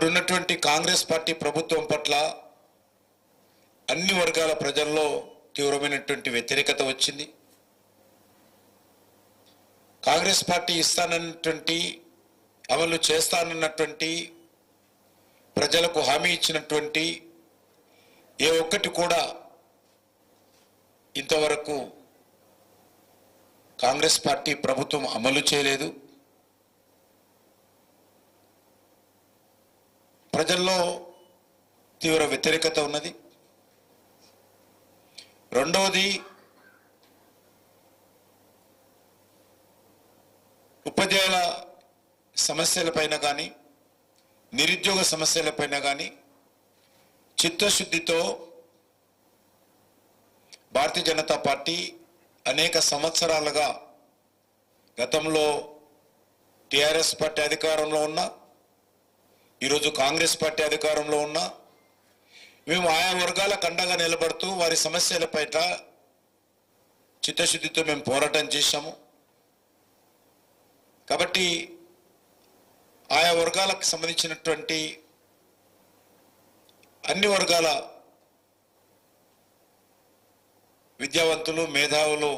ఇప్పుడున్నటువంటి కాంగ్రెస్ పార్టీ ప్రభుత్వం పట్ల అన్ని వర్గాల ప్రజల్లో తీవ్రమైనటువంటి వ్యతిరేకత వచ్చింది. కాంగ్రెస్ పార్టీ ఇస్తానన్నటువంటి అమలు చేస్తానన్నటువంటి ప్రజలకు హామీ ఇచ్చినటువంటి ఏ ఒక్కటి కూడా ఇంతవరకు కాంగ్రెస్ పార్టీ ప్రభుత్వం అమలు చేయలేదు. ప్రజల్లో తీవ్ర వ్యతిరేకత ఉన్నది. రెండవది, ఉపాధ్యాయుల సమస్యలపైన కానీ నిరుద్యోగ సమస్యలపైన కానీ చిత్తశుద్ధితో భారతీయ జనతా పార్టీ అనేక సంవత్సరాలుగా గతంలో టిఆర్ఎస్ పార్టీ అధికారంలో ఉన్నా, ఈరోజు కాంగ్రెస్ పార్టీ అధికారంలో ఉన్నా మేము ఆయా వర్గాలకు అండగా నిలబడుతూ వారి సమస్యలపైన చిత్తశుద్ధితో మేము పోరాటం చేశాము. కాబట్టి ఆయా వర్గాలకు సంబంధించినటువంటి అన్ని వర్గాల విద్యావంతులు, మేధావులు,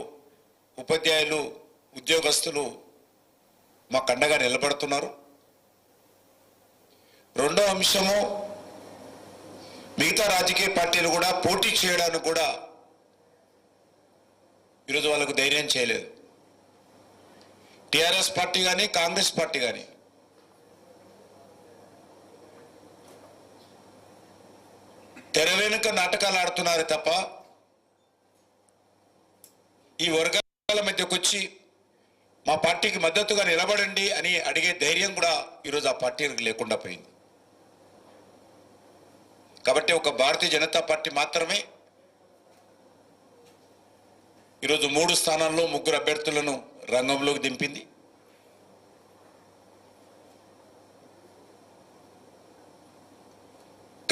ఉపాధ్యాయులు, ఉద్యోగస్తులు మాకు అండగా నిలబడుతున్నారు. రెండో అంశము, మిగతా రాజకీయ పార్టీలు కూడా పోటీ చేయడానికి కూడా ఈరోజు వాళ్ళకు ధైర్యం చేయలేదు. టిఆర్ఎస్ పార్టీ కానీ కాంగ్రెస్ పార్టీ కానీ తెర వెనుక నాటకాలు ఆడుతున్నారు తప్ప ఈ వర్గాల మధ్యకు వచ్చి మా పార్టీకి మద్దతుగా నిలబడండి అని అడిగే ధైర్యం కూడా ఈరోజు ఆ పార్టీలకు లేకుండా పోయింది. కాబట్టి ఒక భారతీయ జనతా పార్టీ మాత్రమే ఈరోజు 3 స్థానాల్లో 3 అభ్యర్థులను రంగంలోకి దింపింది.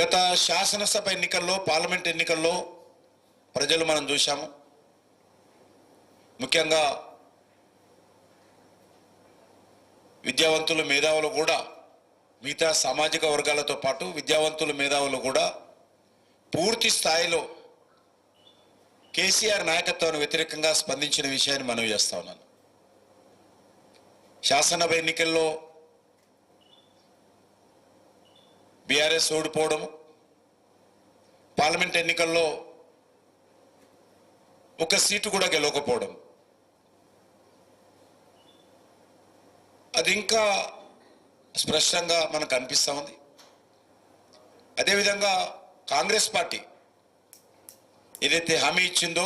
గత శాసనసభ ఎన్నికల్లో, పార్లమెంట్ ఎన్నికల్లో ప్రజలు మనం చూశాము. ముఖ్యంగా విద్యావంతులు, మేధావులు కూడా, మిగతా సామాజిక వర్గాలతో పాటు విద్యావంతులు, మేధావులు కూడా పూర్తి స్థాయిలో కేసీఆర్ నాయకత్వానికి వ్యతిరేకంగా స్పందించిన విషయాన్ని మనం చేస్తా ఉన్నాను. శాసనసభ ఎన్నికల్లో బీఆర్ఎస్ ఓడిపోవడము, పార్లమెంట్ ఎన్నికల్లో 1 సీటు కూడా గెలవకపోవడం, అది ఇంకా స్పష్టంగా మనకు అనిపిస్తూ ఉంది. అదేవిధంగా కాంగ్రెస్ పార్టీ ఏదైతే హామీ ఇచ్చిందో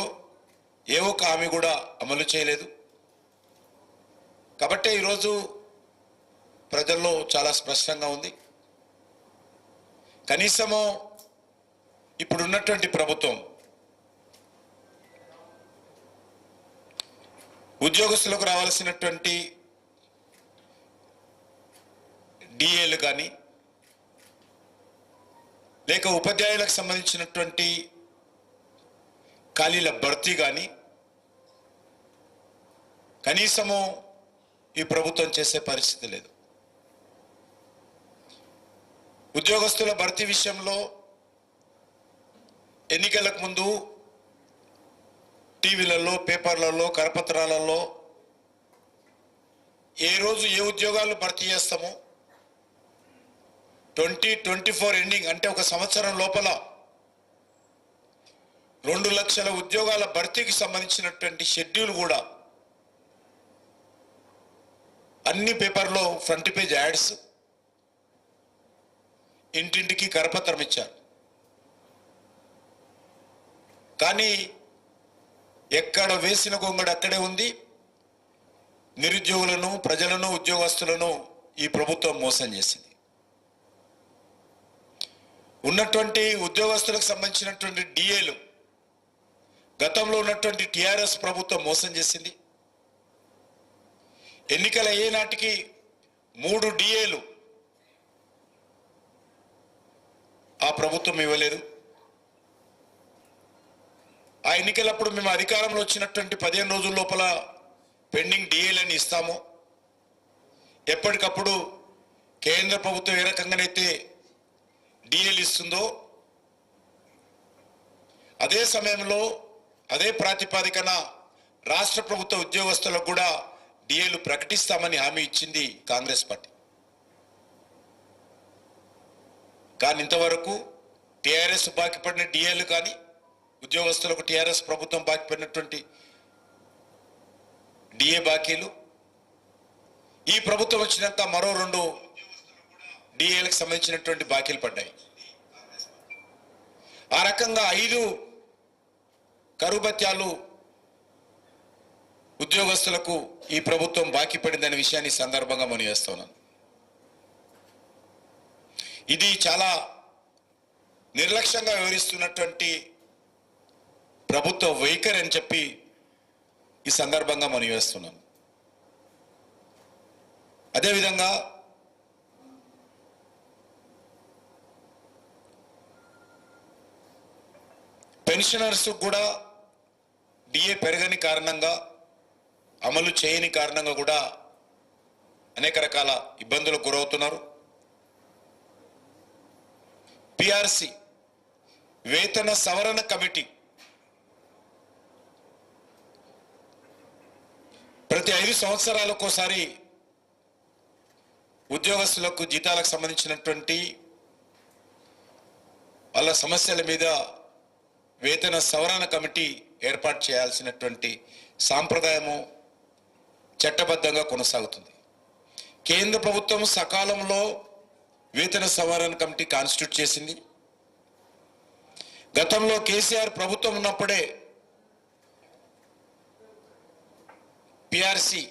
ఏ ఒక్క హామీ కూడా అమలు చేయలేదు. కాబట్టి ఈరోజు ప్రజల్లో చాలా స్పష్టంగా ఉంది. కనీసము ఇప్పుడున్నటువంటి ప్రభుత్వం ఉద్యోగస్తులకు రావాల్సినటువంటి డిఏలు కానీ, లేక ఉపాధ్యాయులకు సంబంధించినటువంటి ఖాళీల భర్తీ కానీ కనీసము ఈ ప్రభుత్వం చేసే పరిస్థితి లేదు. ఉద్యోగస్తుల భర్తీ విషయంలో ఎన్నికలకు ముందు టీవీలలో, పేపర్లలో, కరపత్రాలలో ఏ రోజు ఏ ఉద్యోగాలు భర్తీ చేస్తామో 2024 ఎండింగ్ అంటే ఒక సంవత్సరం లోపల 2 లక్షల ఉద్యోగాల భర్తీకి సంబంధించినటువంటి షెడ్యూల్ కూడా అన్ని పేపర్లో ఫ్రంట్ పేజ్ యాడ్స్, ఇంటింటికి కరపత్రం ఇచ్చారు. కానీ ఎక్కడ వేసిన గొంగడు అక్కడే ఉంది. నిరుద్యోగులను, ప్రజలను, ఉద్యోగస్తులను ఈ ప్రభుత్వం మోసం చేసింది. ఉన్నటువంటి ఉద్యోగస్తులకు సంబంధించినటువంటి డిఏలు గతంలో ఉన్నటువంటి టిఆర్ఎస్ ప్రభుత్వం మోసం చేసింది. ఎన్నికలు అయ్యే నాటికి 3 డిఏలు ఆ ప్రభుత్వం ఇవ్వలేదు. ఆ ఎన్నికలప్పుడు మేము అధికారంలో వచ్చినటువంటి 15 రోజుల లోపల పెండింగ్ డిఏలని ఇస్తాము. ఎప్పటికప్పుడు కేంద్ర ప్రభుత్వం ఏ రకంగానైతే డిఏలు ఇస్తుందో అదే సమయంలో అదే ప్రాతిపదికన రాష్ట్ర ప్రభుత్వ ఉద్యోగస్తులకు కూడా డిఏలు ప్రకటిస్తామని హామీ ఇచ్చింది కాంగ్రెస్ పార్టీ. కానీ ఇంతవరకు టీఆర్ఎస్ బాకీ పడిన డిఏలు కానీ ఉద్యోగస్తులకు టీఆర్ఎస్ ప్రభుత్వం బాకీ పడినటువంటి డిఏ బాకీలు ఈ ప్రభుత్వం వచ్చినాక మరో 2 డిఏలకు సంబంధించినటువంటి బాకీలు పడ్డాయి. ఆ రకంగా 5 కరువు భత్యాలు ఉద్యోగస్తులకు ఈ ప్రభుత్వం బాకీ పడిందనే విషయాన్ని సందర్భంగా మనం చేస్తున్నాను. ఇది చాలా నిర్లక్ష్యంగా వ్యవహరిస్తున్నటువంటి ప్రభుత్వ వైఖరి అని చెప్పి ఈ సందర్భంగా మనం చేస్తున్నాను. అదేవిధంగా పెన్షనర్స్ కూడా డిఏ పెరగని కారణంగా అమలు చేయని కారణంగా కూడా అనేక రకాల ఇబ్బందులకు గురవుతున్నారు. పిఆర్సి వేతన సవరణ కమిటీ ప్రతి 5 సంవత్సరాలకోసారి ఉద్యోగస్తులకు జీతాలకు సంబంధించినటువంటి వాళ్ళ సమస్యల మీద వేతన సవరణ కమిటీ ఏర్పాటు చేయాల్సినటువంటి సాంప్రదాయము చట్టబద్ధంగా కొనసాగుతుంది. కేంద్ర ప్రభుత్వం సకాలంలో వేతన సవరణ కమిటీ కాన్స్టిట్యూట్ చేసింది. గతంలో కేసీఆర్ ప్రభుత్వం ఉన్నప్పుడే పిఆర్సి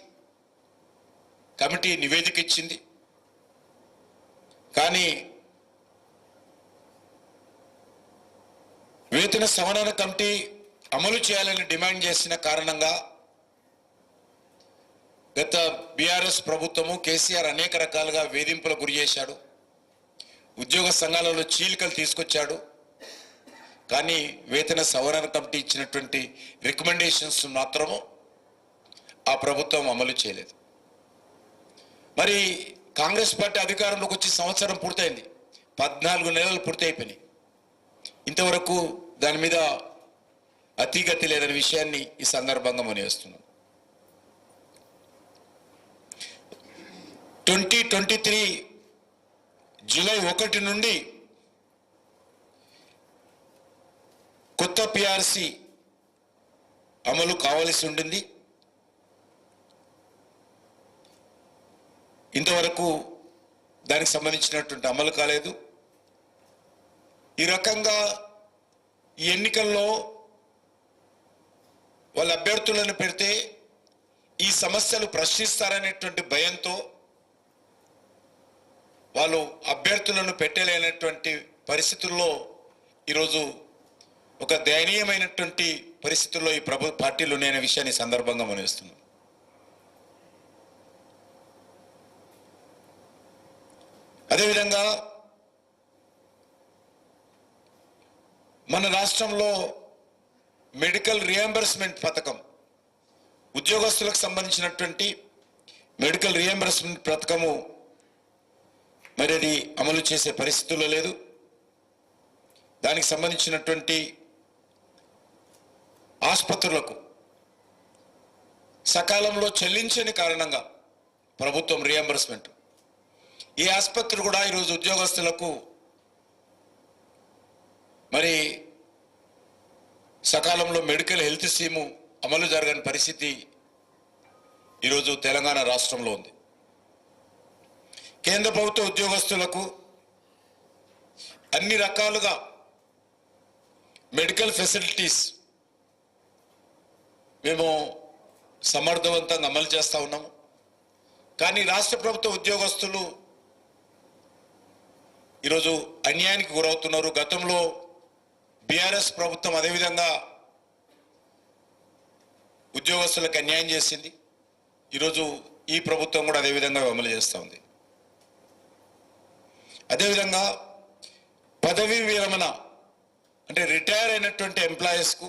కమిటీ నివేదిక ఇచ్చింది. కానీ వేతన సవరణ కమిటీ అమలు చేయాలని డిమాండ్ చేసిన కారణంగా గత బీఆర్ఎస్ ప్రభుత్వము కేసీఆర్ అనేక రకాలుగా వేధింపులకు గురి చేశాడు. ఉద్యోగ సంఘాలలో చీలికలు తీసుకొచ్చాడు. కానీ వేతన సవరణ కమిటీ ఇచ్చినటువంటి రికమెండేషన్స్ మాత్రము ఆ ప్రభుత్వం అమలు చేయలేదు. మరి కాంగ్రెస్ పార్టీ అధికారంలోకి వచ్చి సంవత్సరం పూర్తయింది, 14 నెలలు పూర్తి అయిపోయినాయి. ఇంతవరకు దాని మీద అతిగతి లేదనే విషయాన్ని ఈ సందర్భంగా మనం చేస్తున్నాం. 2023 జూలై 1 నుండి కొత్త పిఆర్సి అమలు కావాల్సి ఉండింది. ఇంతవరకు దానికి సంబంధించినటువంటి అమలు కాలేదు. ఈ రకంగా ఈ ఎన్నికల్లో వాళ్ళ అభ్యర్థులను పెడితే ఈ సమస్యలు ప్రశ్నిస్తారనేటువంటి భయంతో వాళ్ళు అభ్యర్థులను పెట్టలేనటువంటి పరిస్థితుల్లో ఈరోజు ఒక దయనీయమైనటువంటి పరిస్థితుల్లో ఈ పార్టీలు ఉన్నాయనే విషయాన్ని సందర్భంగా మనం ఇస్తున్నాం. అదేవిధంగా మన రాష్ట్రంలో మెడికల్ రియంబర్స్మెంట్ పథకం, ఉద్యోగస్తులకు సంబంధించినటువంటి మెడికల్ రియంబర్స్మెంట్ పథకము మరి అది అమలు చేసే పరిస్థితుల్లో లేదు. దానికి సంబంధించినటువంటి ఆసుపత్రులకు సకాలంలో చెల్లించని కారణంగా ప్రభుత్వం రియంబర్స్మెంట్, ఈ ఆసుపత్రి కూడా ఈరోజు ఉద్యోగస్తులకు మరి సకాలంలో మెడికల్ హెల్త్ స్కీము అమలు జరగని పరిస్థితి ఈరోజు తెలంగాణ రాష్ట్రంలో ఉంది. కేంద్ర ప్రభుత్వ ఉద్యోగస్తులకు అన్ని రకాలుగా మెడికల్ ఫెసిలిటీస్ మేము సమర్థవంతంగా అమలు చేస్తూ ఉన్నాము. కానీ రాష్ట్ర ప్రభుత్వ ఉద్యోగస్తులు ఈరోజు అన్యాయానికి గురవుతున్నారు. గతంలో బీఆర్ఎస్ ప్రభుత్వం అదేవిధంగా ఉద్యోగస్తులకు అన్యాయం చేసింది. ఈరోజు ఈ ప్రభుత్వం కూడా అదేవిధంగా అమలు చేస్తూ ఉంది. అదేవిధంగా పదవీ విరమణ అంటే రిటైర్ అయినటువంటి ఎంప్లాయీస్కు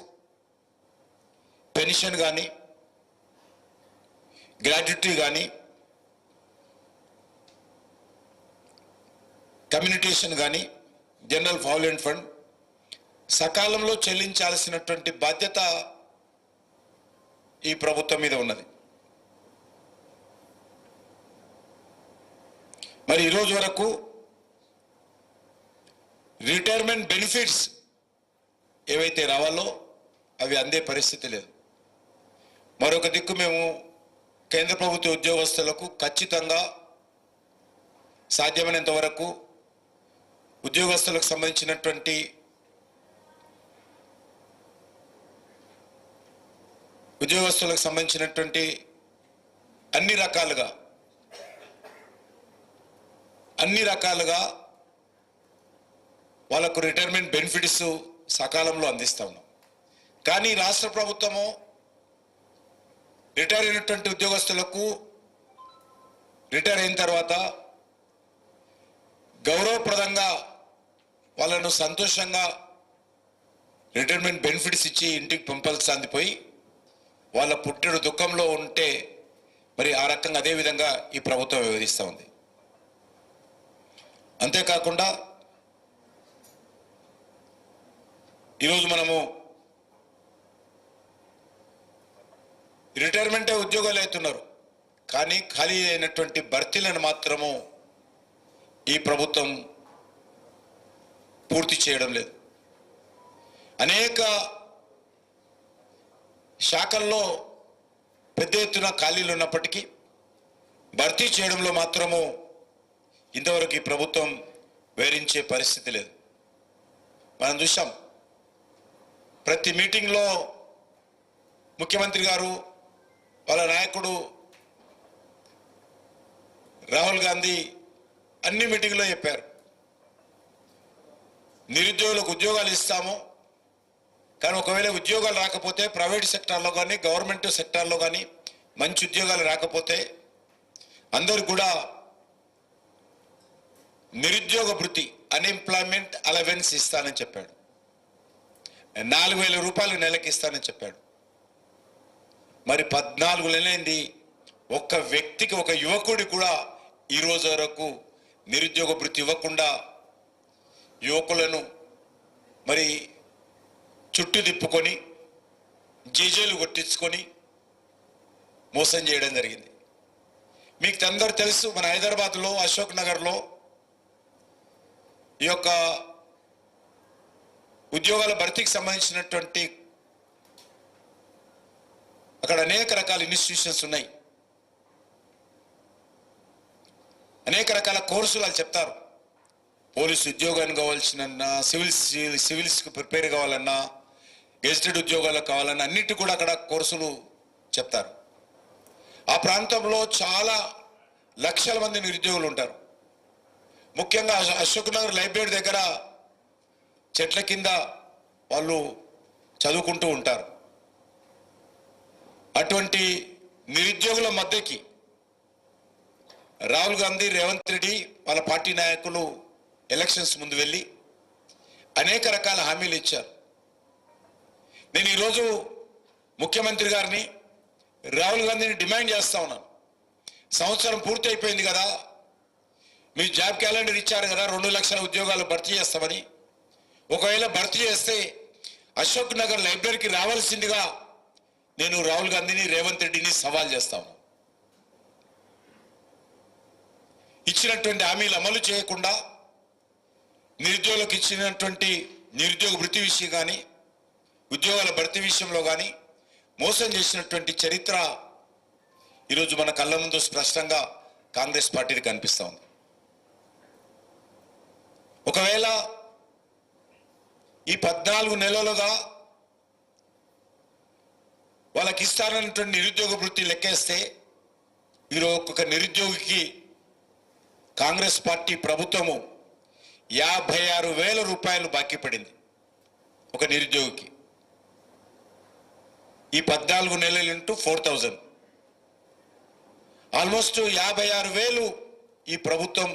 పెన్షన్ కానీ గ్రాట్యుటీ కానీ కమ్యూనిటేషన్ కానీ జనరల్ ప్రావిడెంట్ ఫండ్ సకాలంలో చెల్లించాల్సినటువంటి బాధ్యత ఈ ప్రభుత్వం మీద ఉన్నది. మరి ఈరోజు వరకు రిటైర్మెంట్ బెనిఫిట్స్ ఏవైతే రావాలో అవి అందే పరిస్థితి లేదు. మరొక దిక్కు మేము కేంద్ర ప్రభుత్వ ఉద్యోగస్తులకు ఖచ్చితంగా సాధ్యమైనంత వరకు ఉద్యోగస్తులకు సంబంధించినటువంటి అన్ని రకాలుగా వాళ్ళకు రిటైర్మెంట్ బెనిఫిట్స్ సకాలంలో అందిస్తా ఉన్నాం. కానీ రాష్ట్ర ప్రభుత్వము రిటైర్ అయినటువంటి ఉద్యోగస్తులకు రిటైర్ అయిన తర్వాత గౌరవప్రదంగా వాళ్ళను సంతోషంగా రిటైర్మెంట్ బెనిఫిట్స్ ఇచ్చి ఇంటికి పంపాల్సింది పోయి వాళ్ళ పుట్టెడు దుఃఖంలో ఉంటే మరి ఆ రకంగా అదే విధంగా ఈ ప్రభుత్వం వ్యవహరిస్తూ ఉంది. అంతేకాకుండా ఈరోజు మనము రిటైర్మెంట్ ఉద్యోగాలు అవుతున్నారు, కానీ ఖాళీ అయినటువంటి భర్తీలను మాత్రము ఈ ప్రభుత్వం పూర్తి చేయడం లేదు. అనేక శాఖల్లో పెద్ద ఎత్తున ఖాళీలు ఉన్నప్పటికీ భర్తీ చేయడంలో మాత్రము ఇంతవరకు ఈ ప్రభుత్వం వేరించే పరిస్థితి లేదు. మనం చూసాం, ప్రతి మీటింగ్లో ముఖ్యమంత్రి గారు వాళ్ళ నాయకుడు రాహుల్ గాంధీ అన్ని మీటింగ్లో చెప్పారు, నిరుద్యోగులకు ఉద్యోగాలు ఇస్తాము, కానీ ఒకవేళ ఉద్యోగాలు రాకపోతే ప్రైవేట్ సెక్టార్లో కానీ గవర్నమెంట్ సెక్టార్లో కానీ మంచి ఉద్యోగాలు రాకపోతే అందరు కూడా నిరుద్యోగ భృతి అన్ఎంప్లాయ్మెంట్ అలవెన్స్ ఇస్తానని చెప్పాడు. 4,000 రూపాయలు నెలకి ఇస్తానని చెప్పాడు. మరి 14 నెలలైంది, ఒక్క వ్యక్తికి ఒక యువకుడి కూడా ఈ రోజు వరకు నిరుద్యోగ భృతి ఇవ్వకుండా యువకులను మరి చుట్టూ తిప్పుకొని జేజేలు కొట్టించుకొని మోసం చేయడం జరిగింది. మీకు అందరూ తెలుసు, మన హైదరాబాద్లో అశోక్ నగర్లో ఈ యొక్క ఉద్యోగాల భర్తీకి సంబంధించినటువంటి అక్కడ అనేక రకాల ఇన్స్టిట్యూషన్స్ ఉన్నాయి, అనేక రకాల కోర్సులు వాళ్ళు చెప్తారు. పోలీసు ఉద్యోగాన్ని కావాల్సిన సివిల్స్కి ప్రిపేర్ కావాలన్నా, గెజిటెడ్ ఉద్యోగాలు కావాలన్నా అన్నిటి కూడా అక్కడ కోర్సులు చెప్తారు. ఆ ప్రాంతంలో చాలా లక్షల మంది నిరుద్యోగులు ఉంటారు. ముఖ్యంగా అశోక్ నగర్ లైబ్రరీ దగ్గర చెట్ల కింద వాళ్ళు చదువుకుంటూ ఉంటారు. అటువంటి నిరుద్యోగుల మధ్యకి రాహుల్ గాంధీ, రేవంత్ రెడ్డి వాళ్ళ పార్టీ నాయకులు ఎలక్షన్స్ ముందు వెళ్ళి అనేక రకాల హామీలు ఇచ్చారు. నేను ఈరోజు ముఖ్యమంత్రి గారిని, రాహుల్ గాంధీని డిమాండ్ చేస్తా ఉన్నాను, సంవత్సరం పూర్తి అయిపోయింది కదా, మీ జాబ్ క్యాలెండర్ ఇచ్చారు కదా 2 లక్షల ఉద్యోగాలు భర్తీ చేస్తామని. ఒకవేళ భర్తీ చేస్తే అశోక్ నగర్ లైబ్రరీకి రావాల్సిందిగా నేను రాహుల్ గాంధీని, రేవంత్ రెడ్డిని సవాల్ చేస్తాను. ఇచ్చినటువంటి హామీలు అమలు చేయకుండా నిరుద్యోగులకు ఇచ్చినటువంటి నిరుద్యోగ భృతి విషయం కానీ ఉద్యోగాల భర్తీ విషయంలో కానీ మోసం చేసినటువంటి చరిత్ర ఈరోజు మన కళ్ళ ముందు స్పష్టంగా కాంగ్రెస్ పార్టీకి కనిపిస్తూ ఉంది. ఒకవేళ ఈ 14 నెలలుగా వాళ్ళకి ఇస్తారన్నటువంటి నిరుద్యోగ భృతి లెక్కేస్తే ఈరోజు ఒక్కొక్క నిరుద్యోగికి కాంగ్రెస్ పార్టీ ప్రభుత్వము 56,000 రూపాయలు బాకీ పడింది ఒక నిరుద్యోగికి. ఈ 14 నెలలు ఇంటూ 4,000 ఆల్మోస్ట్ 56,000 ఈ ప్రభుత్వం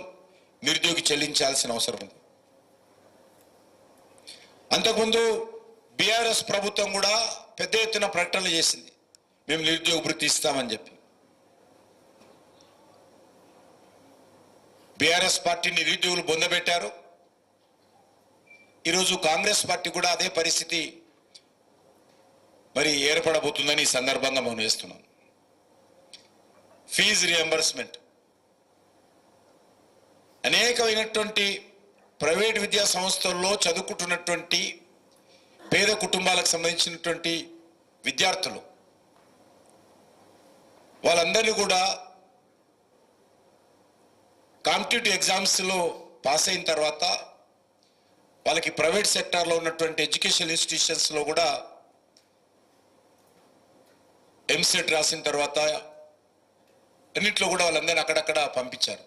నిరుద్యోగి చెల్లించాల్సిన అవసరం ఉంది. అంతకుముందు బీఆర్ఎస్ ప్రభుత్వం కూడా పెద్ద ఎత్తున ప్రకటనలు చేసింది, మేము నిరుద్యోగ భృతి ఇస్తామని చెప్పి. బీఆర్ఎస్ పార్టీ నిరుద్యోగులు బొందబెట్టారు. ఈరోజు కాంగ్రెస్ పార్టీ కూడా అదే పరిస్థితి మరి ఏర్పడబోతుందని ఈ సందర్భంగా మనం చేస్తున్నాం. ఫీజు రియంబర్స్మెంట్ అనేకమైనటువంటి ప్రైవేట్ విద్యా సంస్థల్లో చదువుకుంటున్నటువంటి పేద కుటుంబాలకు సంబంధించినటువంటి విద్యార్థులు వాళ్ళందరినీ కూడా కాంపిటేటివ్ ఎగ్జామ్స్లో పాస్ అయిన తర్వాత వాళ్ళకి ప్రైవేట్ సెక్టార్లో ఉన్నటువంటి ఎడ్యుకేషన్ ఇన్స్టిట్యూషన్స్లో కూడా ఎంసెట్ రాసిన తర్వాత అన్నింటిలో కూడా వాళ్ళందరినీ అక్కడక్కడ పంపించారు.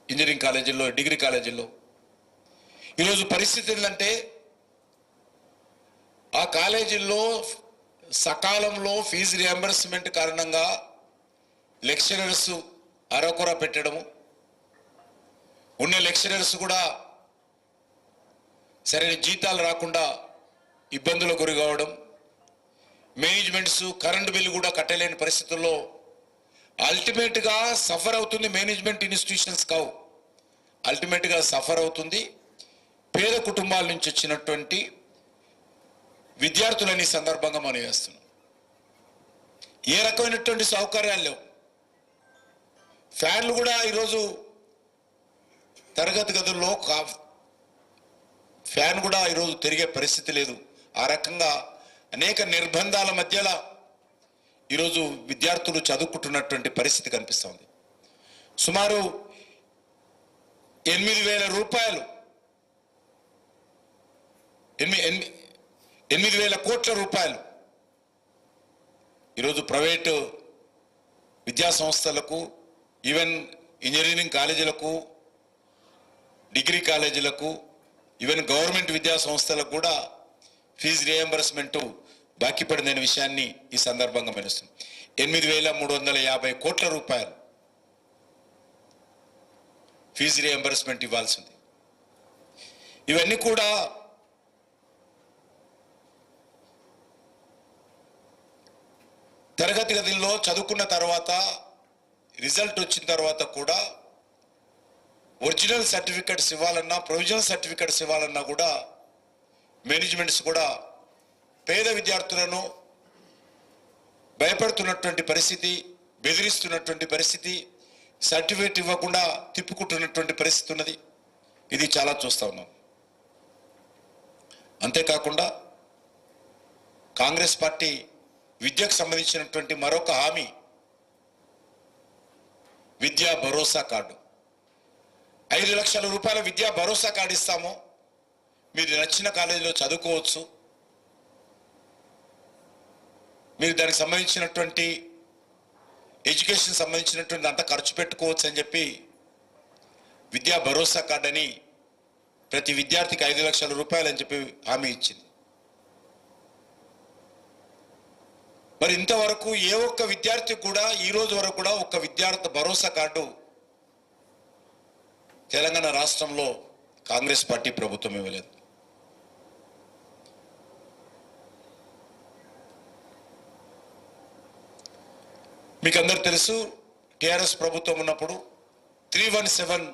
ఇంజనీరింగ్ కాలేజీల్లో, డిగ్రీ కాలేజీల్లో. ఈరోజు పరిస్థితి ఏంటంటే ఆ కాలేజీల్లో సకాలంలో ఫీజు రియంబర్స్మెంట్ కారణంగా లెక్చరర్స్ అరకొర పెట్టడము, ఉన్న లెక్చరర్స్ కూడా సరైన జీతాలు రాకుండా ఇబ్బందులకు గురి కావడం, మేనేజ్మెంట్స్ కరెంటు బిల్లు కూడా కట్టలేని పరిస్థితుల్లో అల్టిమేట్గా సఫర్ అవుతుంది. మేనేజ్మెంట్ ఇన్స్టిట్యూషన్స్ కావు, అల్టిమేట్గా సఫర్ అవుతుంది పేద కుటుంబాల నుంచి వచ్చినటువంటి విద్యార్థులని సందర్భంగా మనం వేస్తున్నాం. ఏ రకమైనటువంటి సౌకర్యాలు లేవు. ఫ్యాన్లు కూడా ఈరోజు తరగతి గదుల్లో ఫ్యాన్ కూడా ఈరోజు తిరిగే పరిస్థితి లేదు. ఆ రకంగా అనేక నిర్బంధాల మధ్యలో ఈరోజు విద్యార్థులు చదువుకుంటున్నటువంటి పరిస్థితి కనిపిస్తుంది. సుమారు 8,000 రూపాయలు 8,000 కోట్ల రూపాయలు ఈరోజు ప్రైవేటు విద్యా సంస్థలకు, ఈవెన్ ఇంజనీరింగ్ కాలేజీలకు, డిగ్రీ కాలేజీలకు, ఈవెన్ గవర్నమెంట్ విద్యా సంస్థలకు కూడా ఫీజు రియంబర్స్మెంట్ బాకీ పడిందనే విషయాన్ని ఈ సందర్భంగా మెరుస్తుంది. 8,350 కోట్ల రూపాయలు ఫీజు రియంబర్స్మెంట్ ఇవ్వాల్సింది. ఇవన్నీ కూడా తరగతి గదుల్లో చదువుకున్న తర్వాత రిజల్ట్ వచ్చిన తర్వాత కూడా ఒరిజినల్ సర్టిఫికెట్స్ ఇవ్వాలన్నా, ప్రొవిజనల్ సర్టిఫికెట్స్ ఇవ్వాలన్నా కూడా మేనేజ్మెంట్స్ కూడా పేద విద్యార్థులను భయపడుతున్నటువంటి పరిస్థితి, బెదిరిస్తున్నటువంటి పరిస్థితి, సర్టిఫికేట్ ఇవ్వకుండా తిప్పుకుంటున్నటువంటి పరిస్థితి ఉన్నది. ఇది చాలా చూస్తా ఉన్నాం. అంతేకాకుండా కాంగ్రెస్ పార్టీ విద్యకు సంబంధించినటువంటి మరొక హామీ విద్యా భరోసా కార్డు. 5 లక్షల రూపాయల విద్యా భరోసా కార్డు ఇస్తాము, మీరు నచ్చిన కాలేజీలో చదువుకోవచ్చు, మీరు దానికి సంబంధించినటువంటి ఎడ్యుకేషన్ సంబంధించినటువంటి అంతా ఖర్చు పెట్టుకోవచ్చు అని చెప్పి విద్యా భరోసా కార్డు అని ప్రతి విద్యార్థికి 5 లక్షల రూపాయలు అని చెప్పి హామీ ఇచ్చింది. మరి ఇంతవరకు ఏ ఒక్క విద్యార్థి కూడా ఈ రోజు వరకు కూడా ఒక్క విద్యార్థి భరోసా కార్డు తెలంగాణ రాష్ట్రంలో కాంగ్రెస్ పార్టీ ప్రభుత్వం ఇవ్వలేదు. మీకు అందరు తెలుసు, టిఆర్ఎస్ ప్రభుత్వం ఉన్నప్పుడు 317